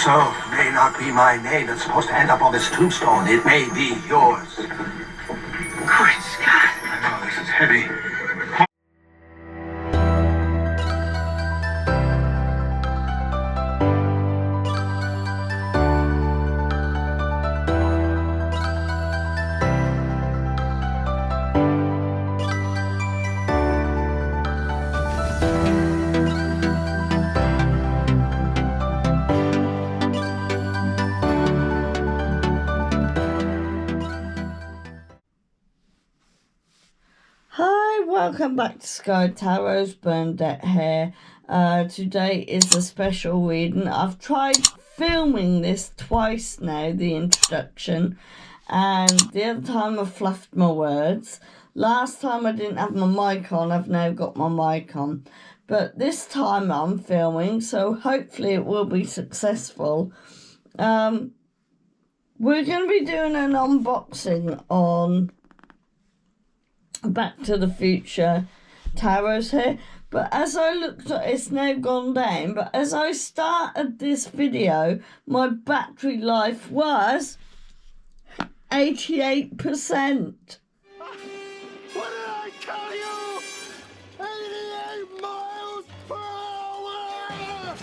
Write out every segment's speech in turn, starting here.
So, may not be my name that's supposed to end up on this tombstone. It may be yours. Good Scott. I know, this is heavy. Hi, welcome back to Sky Tarot's Bernadette here. Today is a special reading. I've tried filming this twice now, the introduction, and the other time I fluffed my words. Last time I didn't have my mic on, I've now got my mic on. But this time I'm filming, so hopefully it will be successful. We're going to be doing an unboxing on Back to the Future tarots here, but as I looked at it's now gone down, but as I started this video my battery life was 88%. What did I tell you? 88 miles per hour!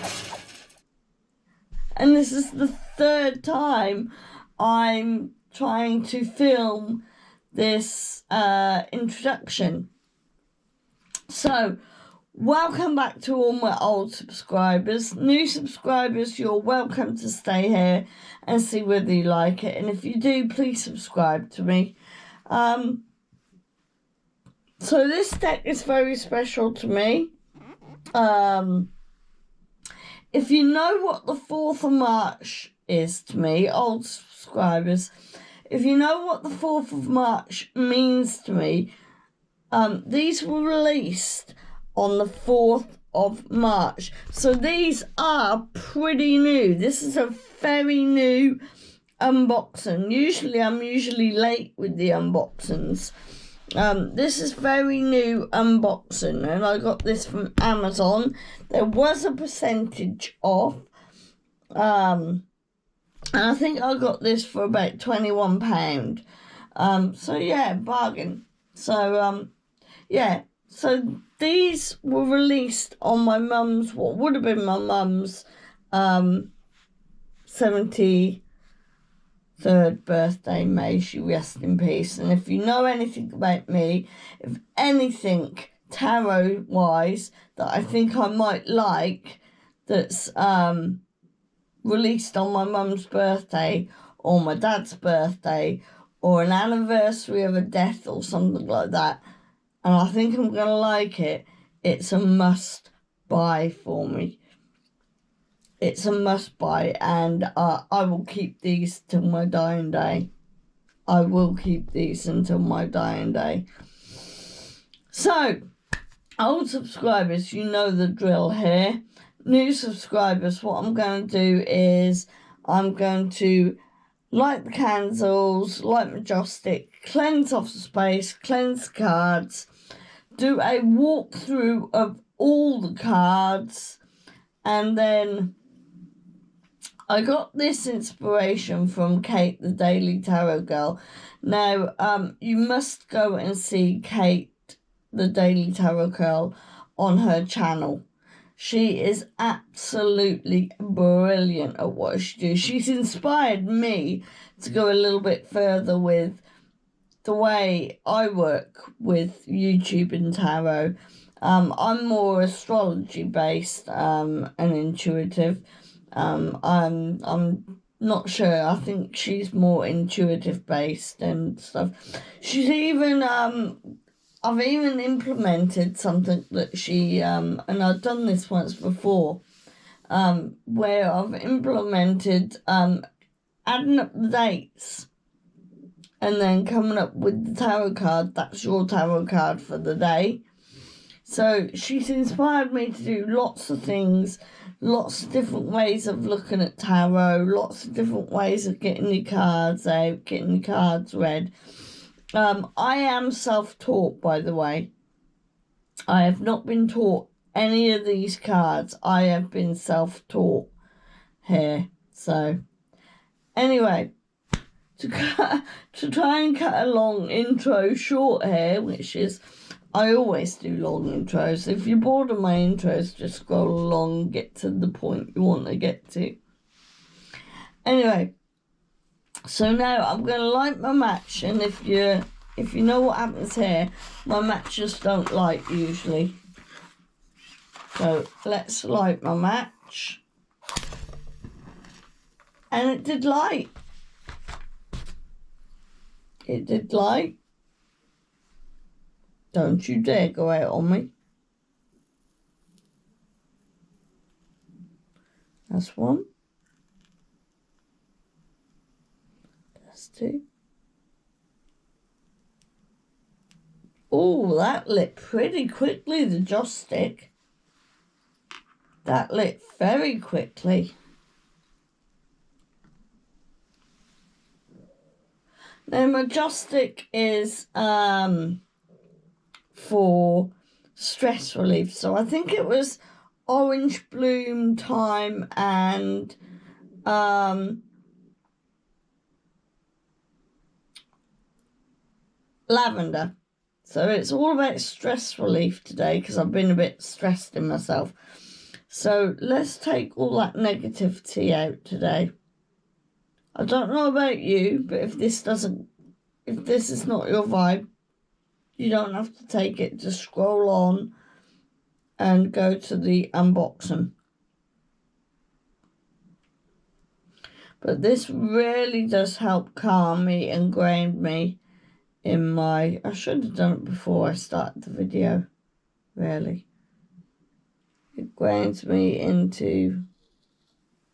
And this is the third time I'm trying to film this introduction. So welcome back to all my old subscribers. New subscribers, you're welcome to stay here and see whether you like it, and if you do, please subscribe to me. So this deck is very special to me. If you know what the 4th of March is to me, old subscribers, if you know what the 4th of March means to me, these were released on the 4th of March. So these are pretty new. This is a very new unboxing. I'm usually late with the unboxings. This is very new unboxing, and I got this from Amazon. There was a percentage off. And I think I got this for about £21. So yeah, bargain. So yeah, so these were released on my mum's, what would have been my mum's 73rd birthday. May she rest in peace. And if you know anything about me, if anything tarot wise that I think I might like, that's released on my mum's birthday or my dad's birthday or an anniversary of a death or something like that, and I think I'm going to like it, it's a must buy for me. It's a must buy, and I will keep these till my dying day. I will keep these until my dying day. So, old subscribers, you know the drill here. New subscribers, what I'm going to do is I'm going to light the candles, light my joss stick, cleanse off the space, cleanse the cards, do a walkthrough of all the cards, and then I got this inspiration from Kate, the Daily Tarot Girl. Now, you must go and see Kate, the Daily Tarot Girl, on her channel. She is absolutely brilliant at what she does. She's inspired me to go a little bit further with the way I work with YouTube and tarot. I'm more astrology based and intuitive. I'm not sure. I think she's more intuitive based and stuff. She's even I've even implemented something that she, and I've done this once before, where I've implemented adding up the dates and then coming up with the tarot card. That's your tarot card for the day. So she's inspired me to do lots of things, lots of different ways of looking at tarot, lots of different ways of getting your cards out, getting your cards read. I am self-taught, by the way. I have not been taught any of these cards. I have been self-taught here. So, anyway, to try and cut a long intro short here, which is, I always do long intros. If you're bored of my intros, just scroll along and get to the point you want to get to. Anyway, so now I'm going to light my match, and if you know what happens here, my matches don't light usually. So let's light my match. And it did light. It did light. Don't you dare go out on me. That's one. That's two. Oh, that lit pretty quickly, the joystick. That lit very quickly. Now my joystick is for stress relief. So I think it was orange bloom time and lavender. So it's all about stress relief today because I've been a bit stressed in myself. So let's take all that negativity out today. I don't know about you, but if this is not your vibe, you don't have to take it. Just scroll on and go to the unboxing. But this really does help calm me and ground me in my... I should have done it before I started the video, really. It grounds me into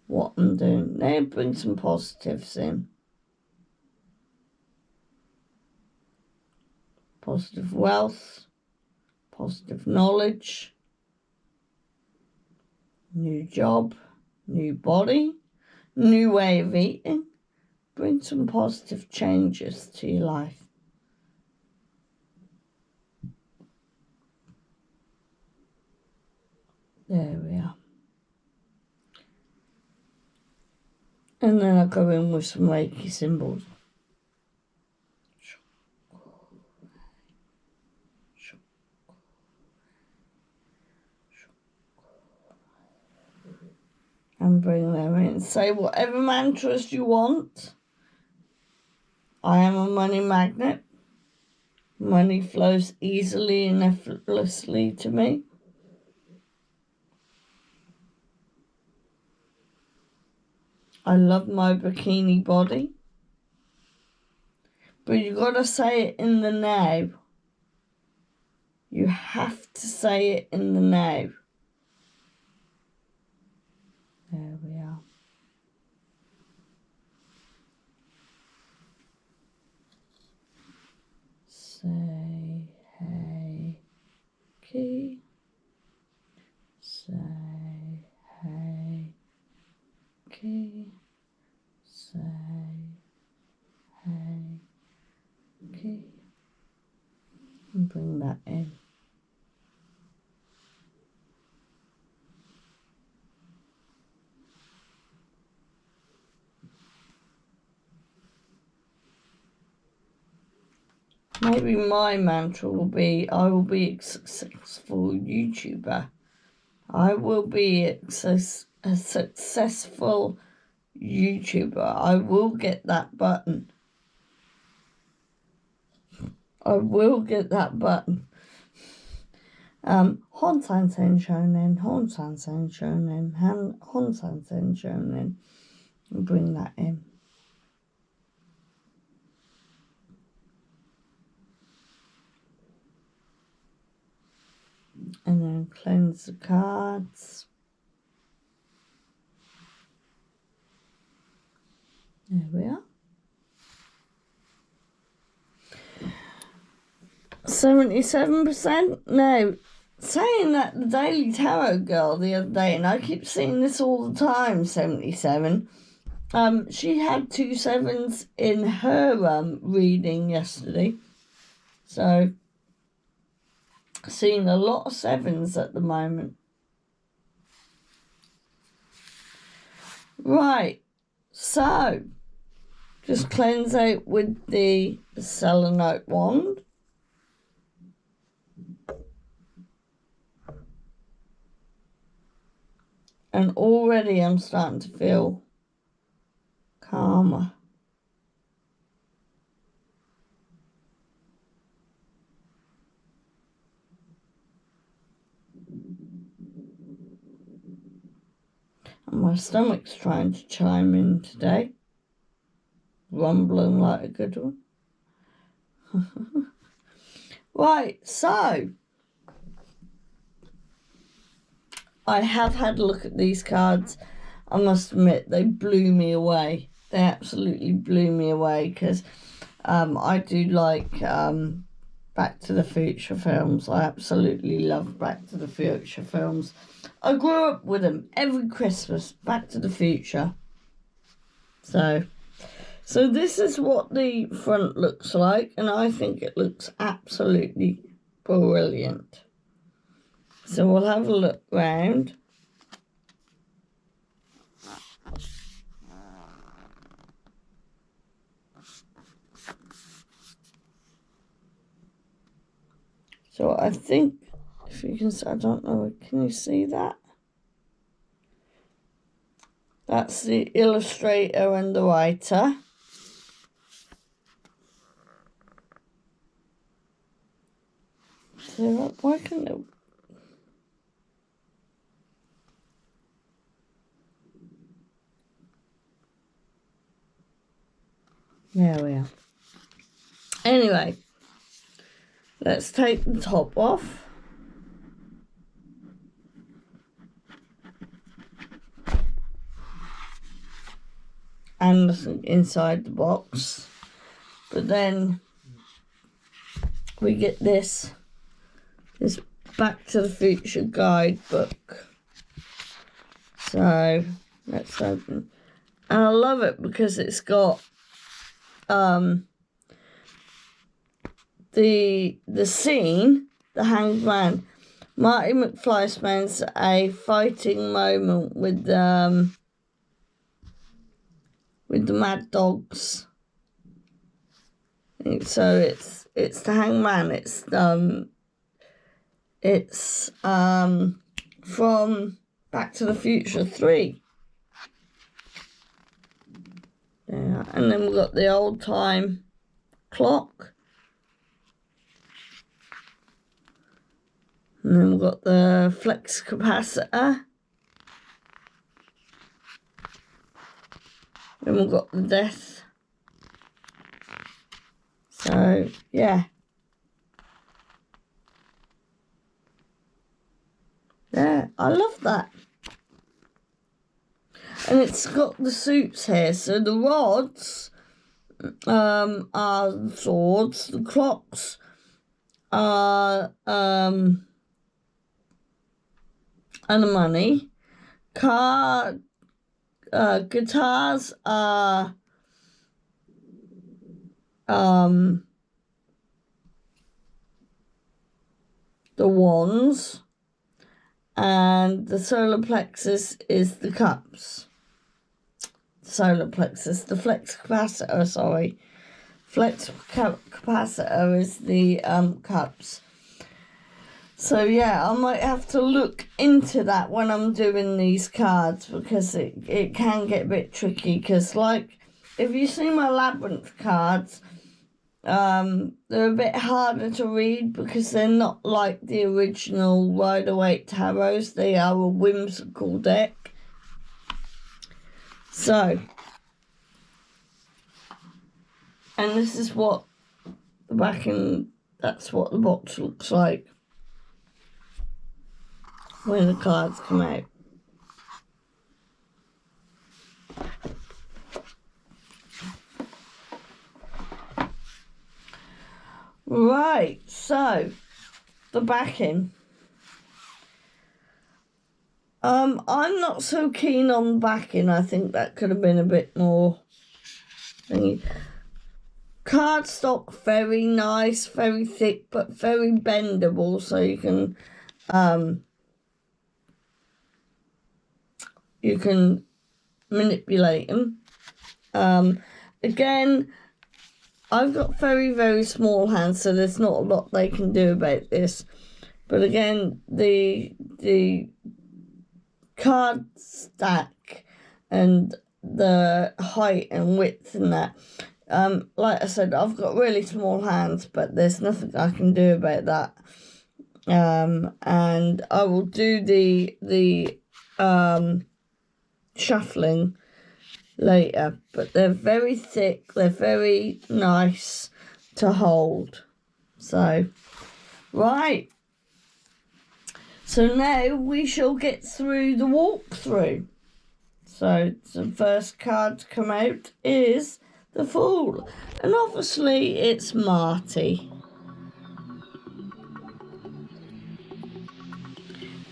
what I'm doing. Now bring some positives in. Positive wealth, positive knowledge, new job, new body, new way of eating. Bring some positive changes to your life. There we are. And then I'll go in with some Reiki symbols. And bring them in. Say whatever mantras you want. I am a money magnet. Money flows easily and effortlessly to me. I love my bikini body. But you got to say it in the now. You have to say it in the now. There we are. Say hey, key. Say hey, key. Say hey, key. And bring that in. Maybe my mantra will be, I will be a successful YouTuber. I will be a successful YouTuber. I will get that button. I will get that button. Hon San Sen Shonen, Hon San Sen Shonen, Hon San Sen Shonen. And bring that in. And then cleanse the cards. There we are. 77%? No. Saying that the Daily Tarot girl the other day, and I keep seeing this all the time, 77. She had 2 sevens in her reading yesterday. So, seeing a lot of 7s at the moment. Right. So, just cleanse out with the selenite wand. And already I'm starting to feel calmer. And my stomach's trying to chime in today. Rumbling like a good one. Right, so I have had a look at these cards. I must admit, they blew me away. They absolutely blew me away because I do like Back to the Future films. I absolutely love Back to the Future films. I grew up with them every Christmas, Back to the Future. So this is what the front looks like, and I think it looks absolutely brilliant. So we'll have a look round. So I think, if you can see, I don't know, can you see that? That's the illustrator and the writer. So why can't it? There we are. Anyway, let's take the top off. And inside the box. But then we get this Back to the Future guidebook. So let's open. And I love it because it's got the scene, the Hanged Man. Marty McFly spends a fighting moment with the Mad Dogs. So it's the Hanged Man. It's from Back to the Future 3. Yeah, and then we've got the old time clock. And then we've got the flex capacitor. Then we've got the death. So, yeah. Yeah, I love that. And it's got the suits here. So the rods are the swords. The clocks are and the money. Guitars are the wands, and the solar plexus is the cups. Solar plexus, the flex capacitor, sorry. Flex capacitor is the cups. So yeah, I might have to look into that when I'm doing these cards, because it can get a bit tricky, because like, if you see my labyrinth cards, they're a bit harder to read because they're not like the original Waite tarots. They are a whimsical deck. So, and this is what the backing, that's what the box looks like when the cards come out. Right, so the backing. I'm not so keen on backing. I think that could have been a bit more thingy. Cardstock, very nice, very thick, but very bendable, so you can manipulate them. Again, I've got very, very small hands, so there's not a lot they can do about this. But again, the card stack and the height and width and that, like I said, I've got really small hands, but there's nothing I can do about that. And I will do the shuffling later, but they're very thick, they're very nice to hold. So, right. So now we shall get through the walkthrough. So the first card to come out is the Fool. And obviously it's Marty.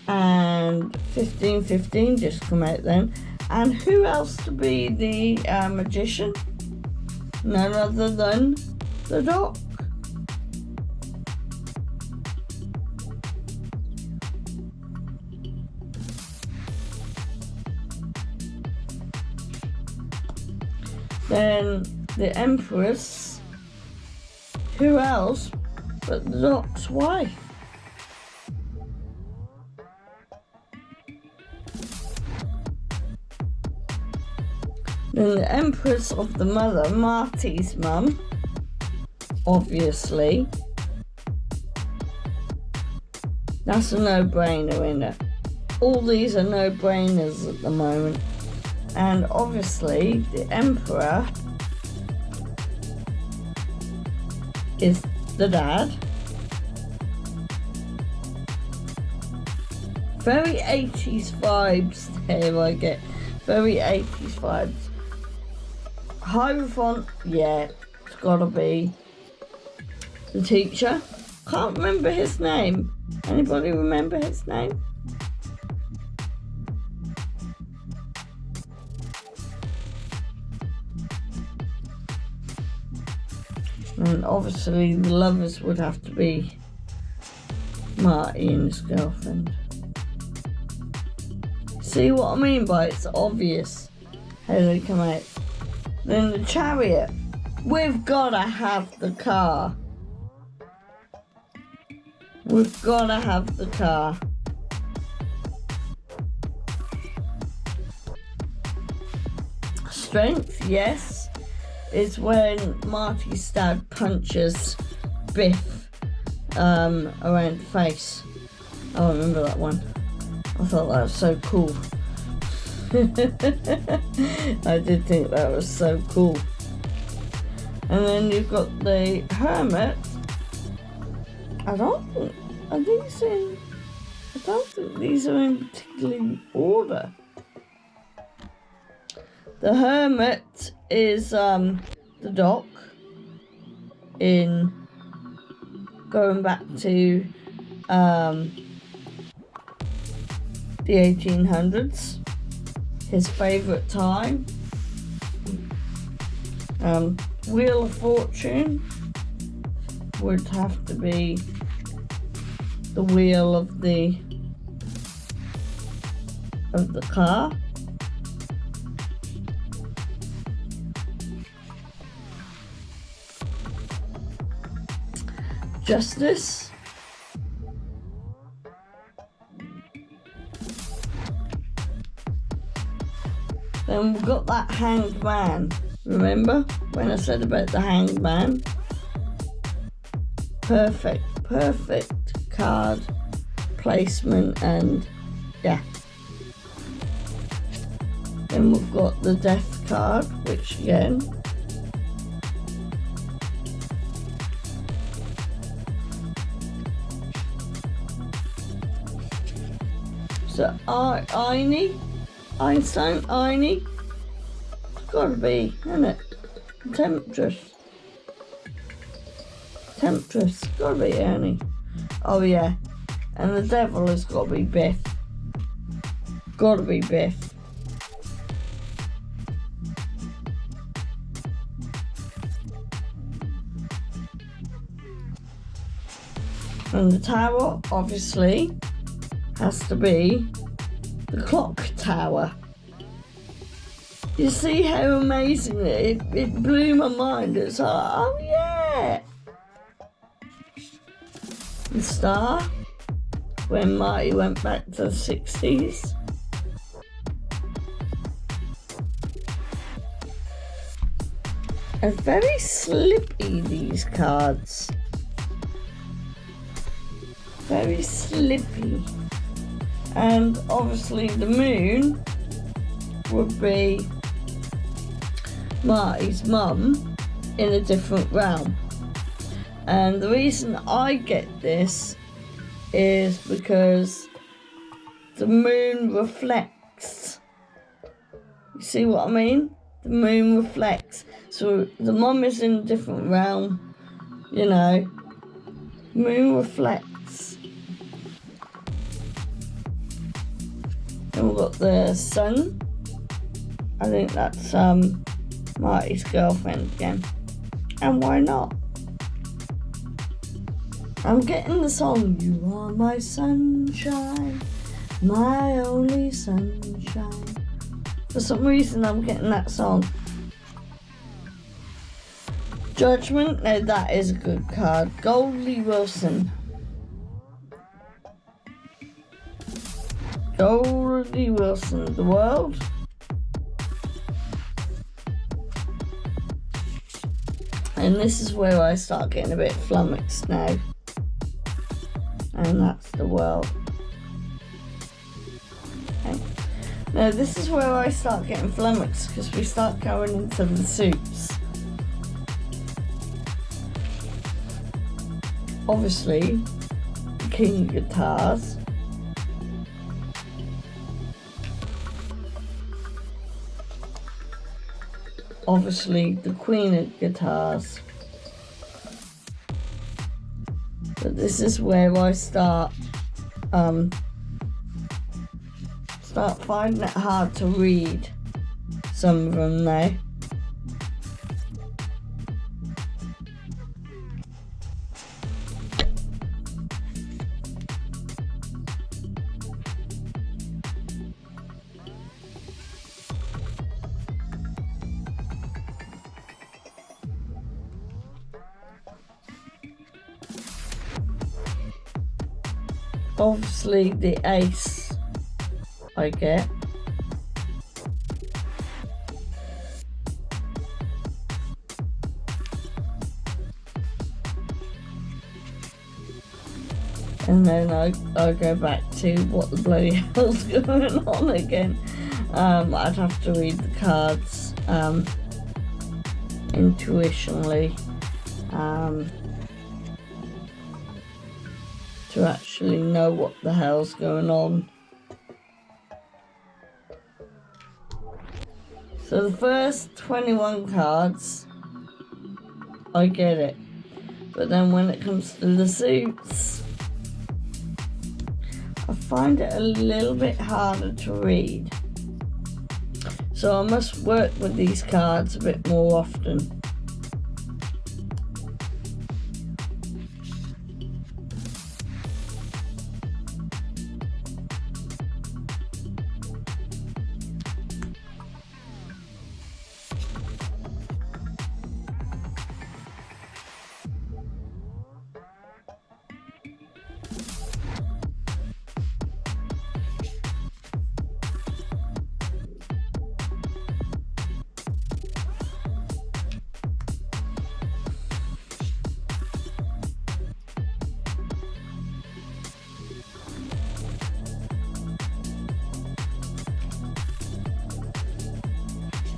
And 1515 just come out then. And who else to be the magician? None other than the Doc. Then the Empress. Who else but the Doc's wife? Then the Empress of the Mother, Marty's mum, obviously. That's a no-brainer, isn't it? All these are no-brainers at the moment. And obviously the Emperor is the dad. Very 80s vibes here I get. Very 80s vibes. Hierophant, yeah, it's gotta be the teacher. Can't remember his name. Anybody remember his name? And obviously the lovers would have to be Marty and his girlfriend. See what I mean by it's obvious how they come out. Then the Chariot. We've got to have the car. We've got to have the car. Strength, yes. Is when Marty's dad punches Biff around the face. I remember that one. I thought that was so cool. I did think that was so cool. And then you've got the Hermit. I don't think these are in particular order. The Hermit is the Doc in going back to the 1800s, his favourite time. Wheel of Fortune would have to be the wheel of the car. Justice. Then we've got that Hanged Man. Remember when I said about the Hanged Man? Perfect card placement, and yeah. Then we've got the Death card, which again, so Einstein, it's gotta be, isn't it? Temptress, gotta be Ernie. Oh yeah, and the Devil has gotta be Biff. Gotta be Biff. And the Tower, obviously, has to be the Clock Tower. You see how amazing it blew my mind. It's like, oh yeah. The Star, when Marty went back to the 60s. Are very slippy, these cards. Very slippy. And obviously the moon would be Marty's mum in a different realm. And the reason I get this is because the moon reflects. You see what I mean? The moon reflects. So the mum is in a different realm, you know. Moon reflects. And we've got the sun. I think that's Marty's girlfriend again. And why not? I'm getting the song, you are my sunshine, my only sunshine. For some reason I'm getting that song. Judgment, now that is a good card. Goldie Wilson. Goldie Wilson, the world. And this is where I start getting a bit flummoxed now. And that's the world. Okay. Now this is where I start getting flummoxed because we start going into the suits. Obviously, the King of Guitars. Obviously, the Queen of Guitars. But this is where I start finding it hard to read some of them now. Obviously the ace I get. And then I go back to what the bloody hell's going on again. I'd have to read the cards intuitionally to actually know what the hell's going on. So the first 21 cards, I get it. But then when it comes to the suits, I find it a little bit harder to read. So I must work with these cards a bit more often.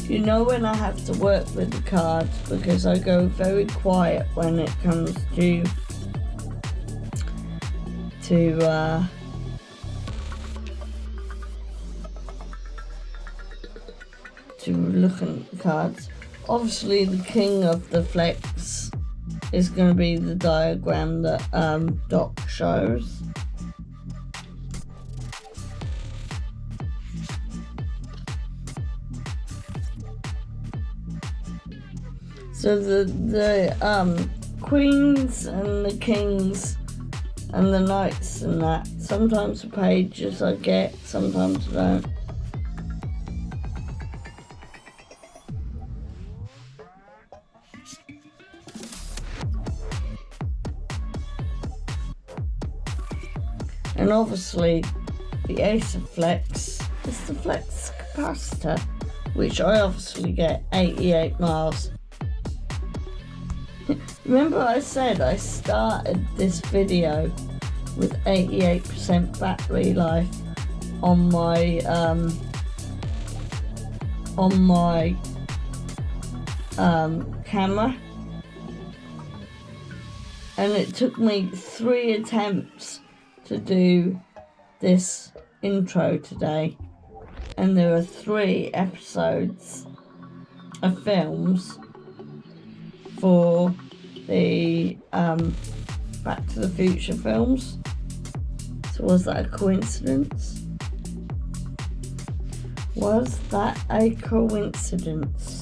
You know when I have to work with the cards because I go very quiet when it comes to looking at the cards. Obviously the king of the flex is going to be the diagram that Doc shows. So the queens and the kings and the knights and that, sometimes the pages I get, sometimes I don't. And obviously the Acer Flex is the flex capacitor, which I obviously get 88 miles. Remember I said I started this video with 88% battery life on my camera, and it took me 3 attempts to do this intro today, and there are 3 episodes of films for the Back to the Future films. So was that a coincidence? Was that a coincidence?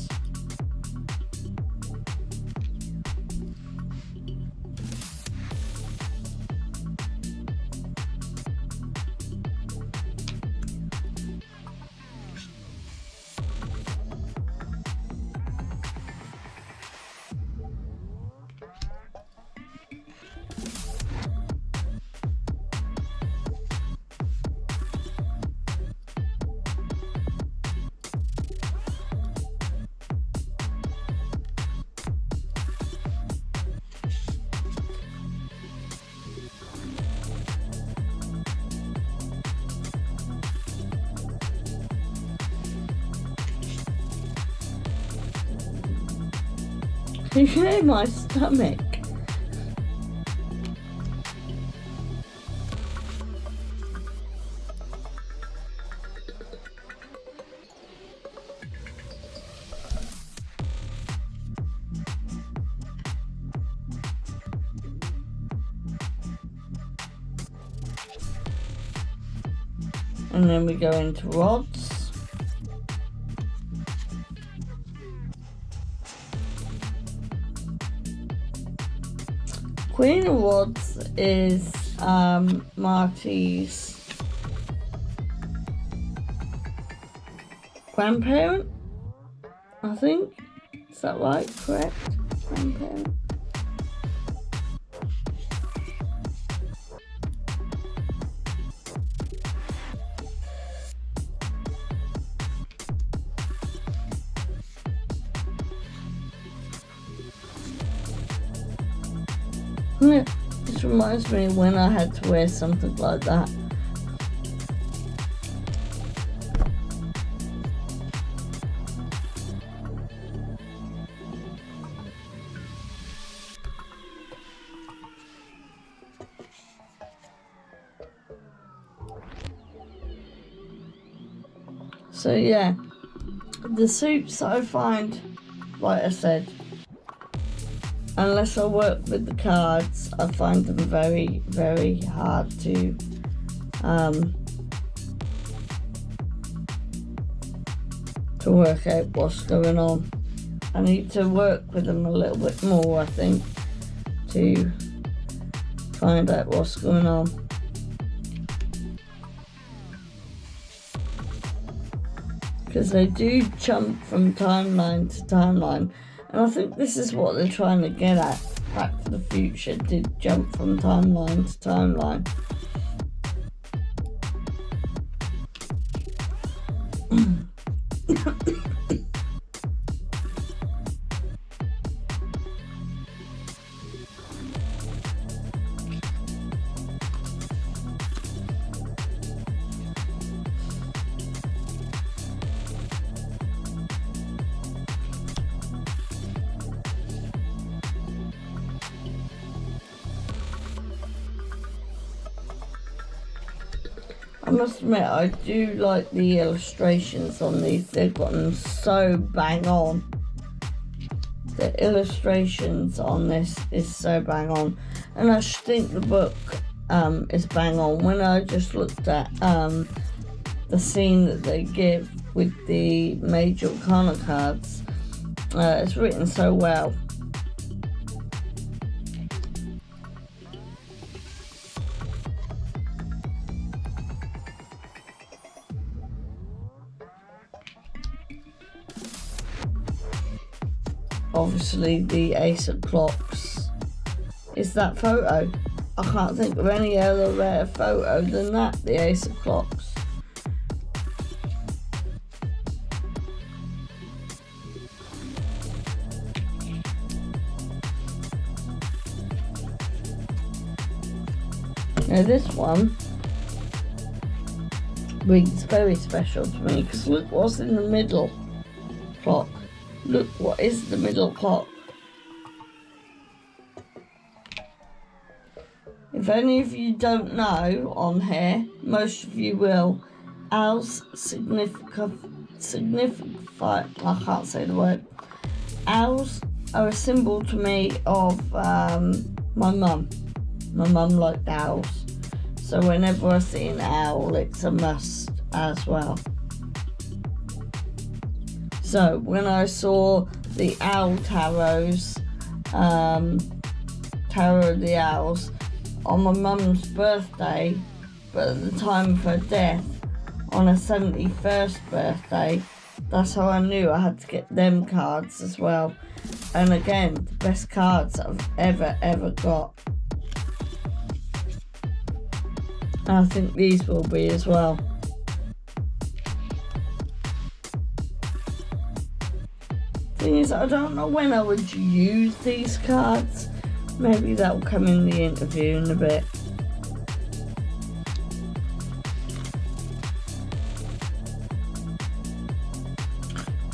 You can hear my stomach. And then we go into rods. Queen of Rods is Marty's grandparent, I think. Is that right? Correct? Grandparent. Yeah, this reminds me when I had to wear something like that. So yeah, the suits I find, like I said, unless I work with the cards, I find them very, very hard to work out what's going on. I need to work with them a little bit more, I think, to find out what's going on. Because they do jump from timeline to timeline. And I think this is what they're trying to get at. Back to the Future did jump from timeline to timeline. I must admit, I do like the illustrations on these. They've gotten so bang on. The illustrations on this is so bang on. And I think the book is bang on. When I just looked at the scene that they give with the Major Arcana cards, it's written so well. Obviously the Ace of Clocks is that photo. I can't think of any other rare photo than that, the Ace of Clocks. Now this one reads very special to me because look what's in the middle clock. Look what is the middle clock. If any of you don't know on here, most of you will, owls signify, I can't say the word. Owls are a symbol to me of my mum. My mum liked owls. So whenever I see an owl, it's a must as well. So when I saw the owl tarots, Tarot of the Owls, on my mum's birthday, but at the time of her death, on her 71st birthday, that's how I knew I had to get them cards as well. And again, the best cards I've ever got. I think these will be as well. Thing is, I don't know when I would use these cards. Maybe that will come in the interview in a bit.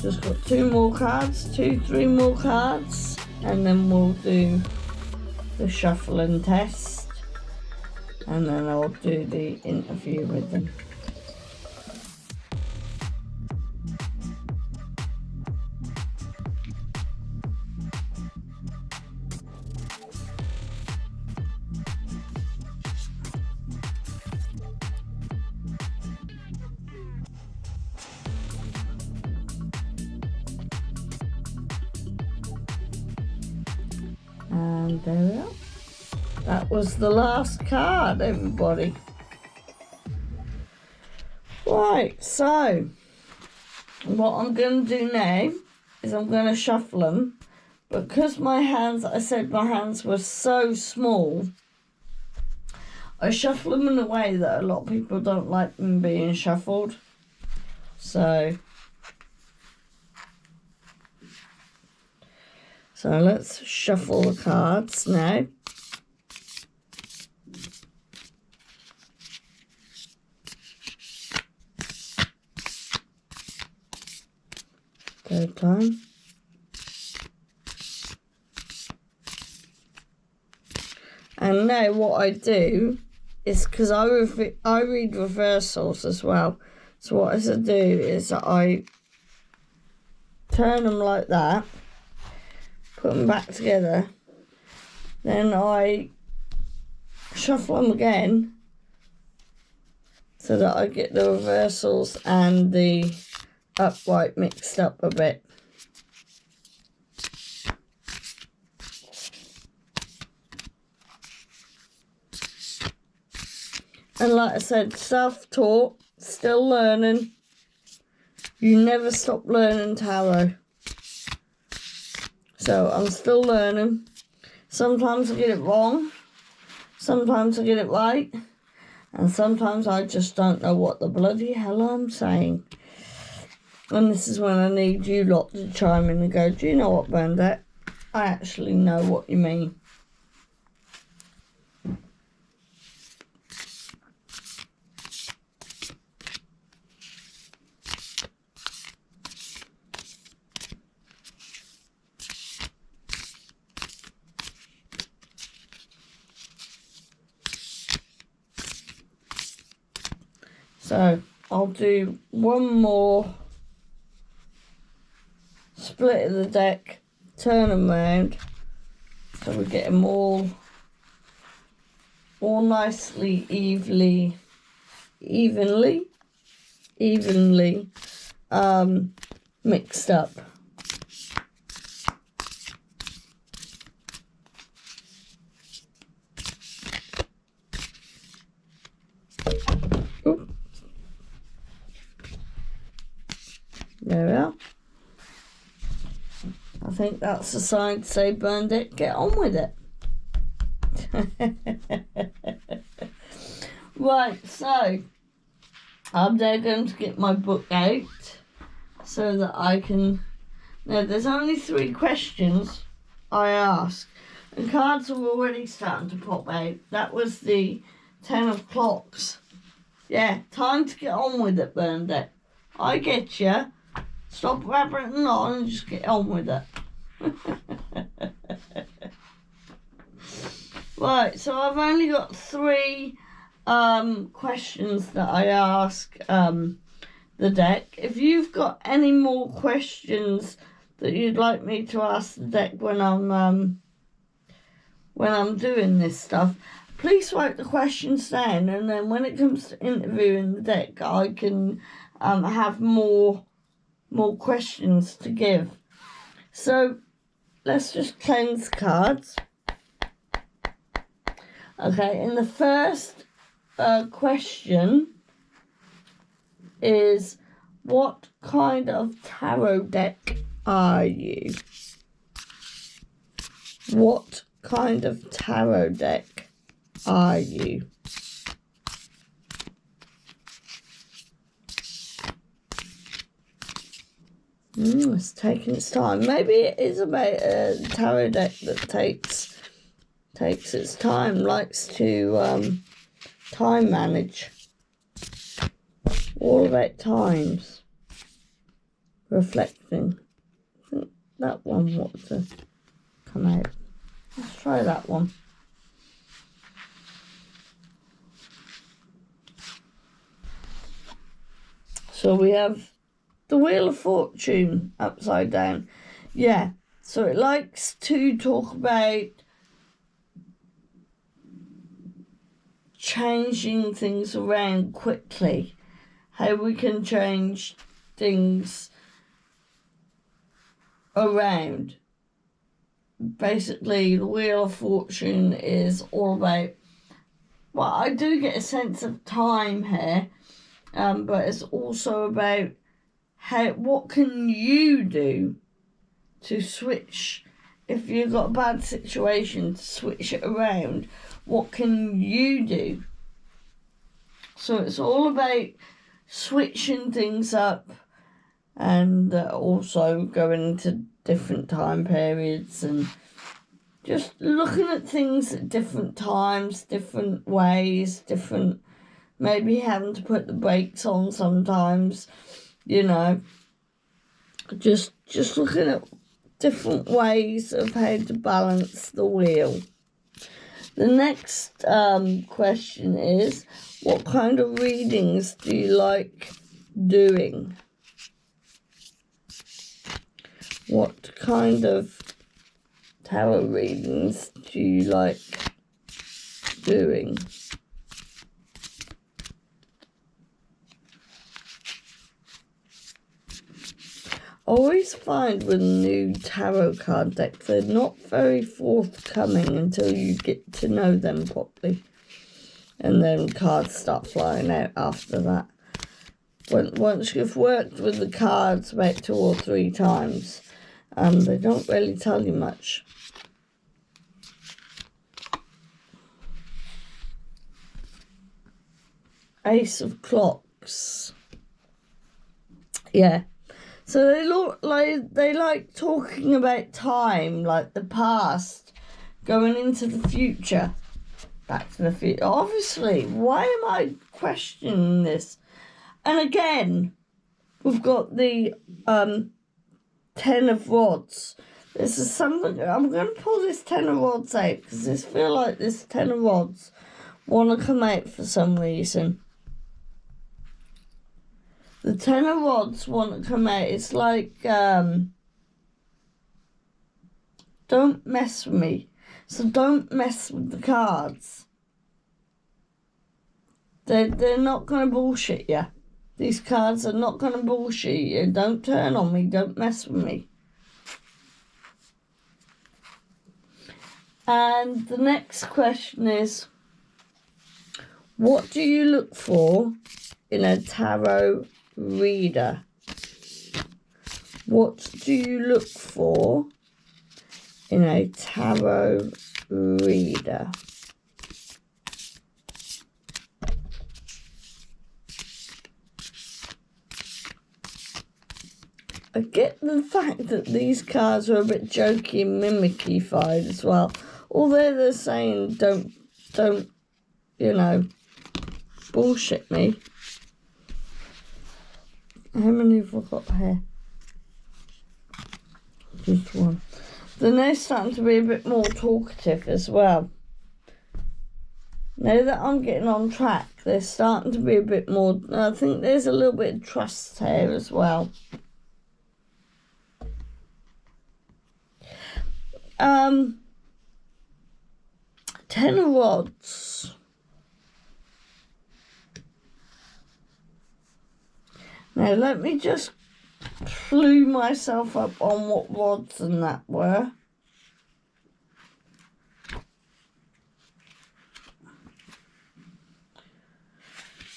Just got 2 more cards, 3 more cards, and then we'll do the shuffling test. And then I'll do the interview with them. And there we are. That was the last card, everybody. Right, so what I'm going to do now is I'm going to shuffle them. Because my hands, I said my hands were so small, I shuffle them in a way that a lot of people don't like them being shuffled. So let's shuffle the cards now. Third time. And now what I do is, because I read reversals as well, so what I do is I turn them like that, put them back together, then I shuffle them again so that I get the reversals and the upright mixed up a bit. And like I said, self-taught, still learning. You never stop learning tarot. So I'm still learning. Sometimes I get it wrong. Sometimes I get it right. And sometimes I just don't know what the bloody hell I'm saying. And this is when I need you lot to chime in and go, do you know what, Bernadette? I actually know what you mean. So I'll do one more split of the deck, turn them round so we get them all nicely, evenly mixed up. Oops. There we are. I think that's a sign to say, Bernadette, get on with it. Right, so I'm now going to get my book out so that I can... Now, there's only 3 questions I ask, and cards are already starting to pop out. That was the 10 of clocks. Yeah, time to get on with it, Bernadette. I get you. Stop rabbiting on and just get on with it. Right, so I've only got 3 questions that I ask the deck. If you've got any more questions that you'd like me to ask the deck when I'm doing this stuff, please write the questions down, and then when it comes to interviewing the deck, I can have more questions to give. So let's just cleanse cards. Okay, and the first question is, what kind of tarot deck are you? What kind of tarot deck are you? It's taking its time. Maybe it is about a tarot deck that takes its time, likes to time manage. All about times. Reflecting. I think that one wants to come out. Let's try that one. So we have the Wheel of Fortune upside down. Yeah, so it likes to talk about changing things around quickly. How we can change things around. Basically, the Wheel of Fortune is all about... Well, I do get a sense of time here, but it's also about what can you do to switch, if you've got a bad situation, to switch it around. What can you do? So it's all about switching things up, and also going into different time periods and just looking at things at different times, different ways, different, maybe having to put the brakes on sometimes, you know, just looking at different ways of how to balance the wheel. The next question is, what kind of readings do you like doing? What kind of tarot readings do you like doing? I always find with new tarot card decks, they're not very forthcoming until you get to know them properly. And then cards start flying out after that. Once you've worked with the cards about 2 or 3 times, they don't really tell you much. Ace of Clocks. Yeah. So they like talking about time, like the past, going into the future. Back to the future. Obviously, why am I questioning this? And again, we've got the 10 of Rods. This is something, I'm going to pull this 10 of Rods out because I feel like this 10 of Rods want to come out for some reason. The 10 of Rods want to come out. It's like, don't mess with me. So don't mess with the cards. They're not going to bullshit you. These cards are not going to bullshit you. Don't turn on me. Don't mess with me. And the next question is, what do you look for in a tarot reader? What do you look for in a tarot reader? I get the fact that these cards are a bit jokey and mimicky-fied as well. Although they're saying don't, you know, bullshit me. How many have I got here? Just one. Then they're starting to be a bit more talkative as well. Now that I'm getting on track, they're starting to be a bit more... I think there's a little bit of trust here as well. Ten of Rods. Now let me just clue myself up on what rods and that were.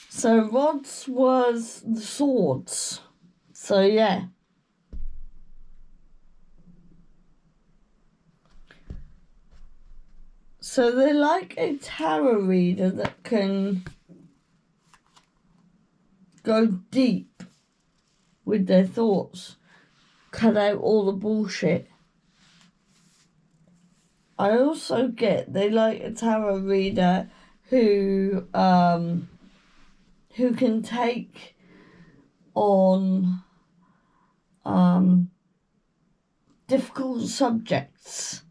So rods was the swords. So yeah. So they're like a tarot reader that can go deep with their thoughts, cut out all the bullshit. I also get they like a tarot reader who can take on difficult subjects.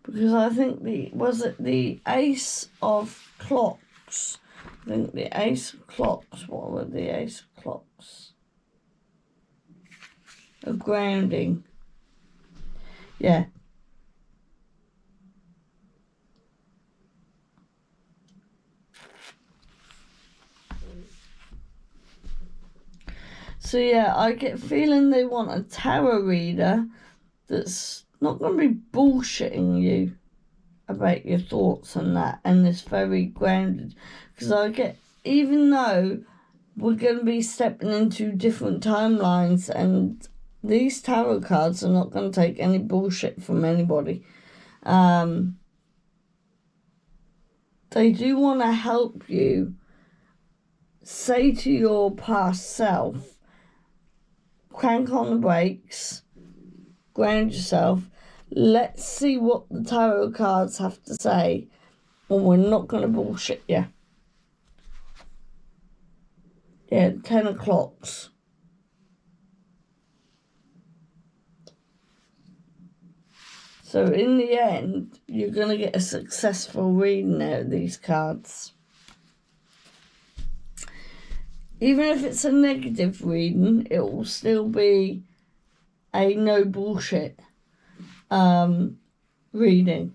Because I think the Ace of Clocks? I think the Ace of Clocks, what were the Ace of Clocks? A grounding. Yeah. So yeah, I get a feeling they want a tarot reader that's not going to be bullshitting you about your thoughts and that, and it's very grounded. Because I get, even though we're going to be stepping into different timelines, and these tarot cards are not going to take any bullshit from anybody. They do want to help you say to your past self, crank on the brakes, ground yourself, let's see what the tarot cards have to say, or we're not going to bullshit you. Yeah, 10 of Clocks. So in the end, you're going to get a successful reading out of these cards. Even if it's a negative reading, it will still be a no bullshit reading.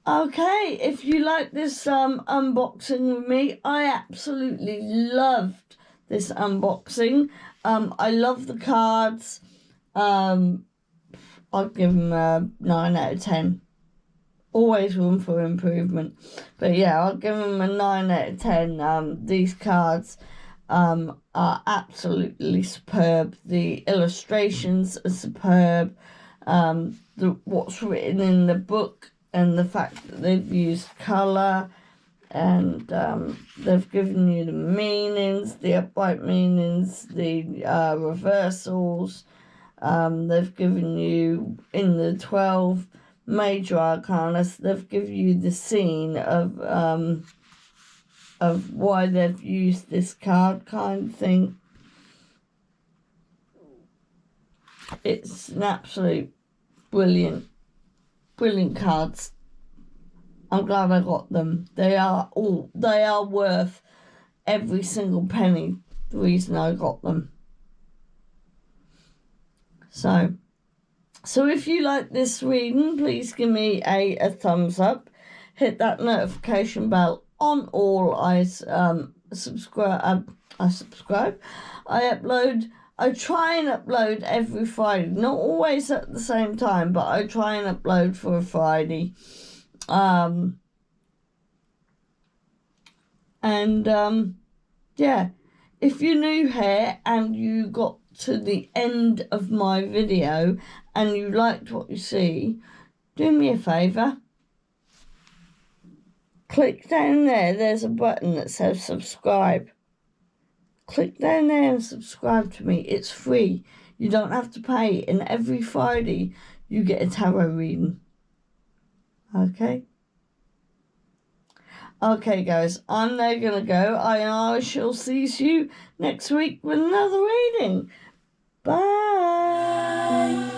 Okay, if you like this unboxing with me, I absolutely loved this unboxing. I love the cards. I'll give them a 9 out of 10. Always room for improvement. But yeah, I'll give them a 9 out of 10. These cards are absolutely superb. The illustrations are superb. What's written in the book and the fact that they've used colour and they've given you the meanings, the upright meanings, the reversals. They've given you, in the 12 major arcana, they've given you the scene of why they've used this card, kind of thing. It's an absolute brilliant cards. I'm glad I got them. They are worth every single penny, the reason I got them. So if you like this reading, please give me a thumbs up. Hit that notification bell on all. I subscribe. I try and upload every Friday. Not always at the same time, but I try and upload for a Friday. Yeah, if you're new here and you got to the end of my video and you liked what you see, do me a favour. click down there. There's a button that says subscribe. Click down there and subscribe to me. It's free. You don't have to pay. And every Friday, you get a tarot reading. Okay? Okay, guys. I'm now going to go. I shall see you next week with another reading. Bye.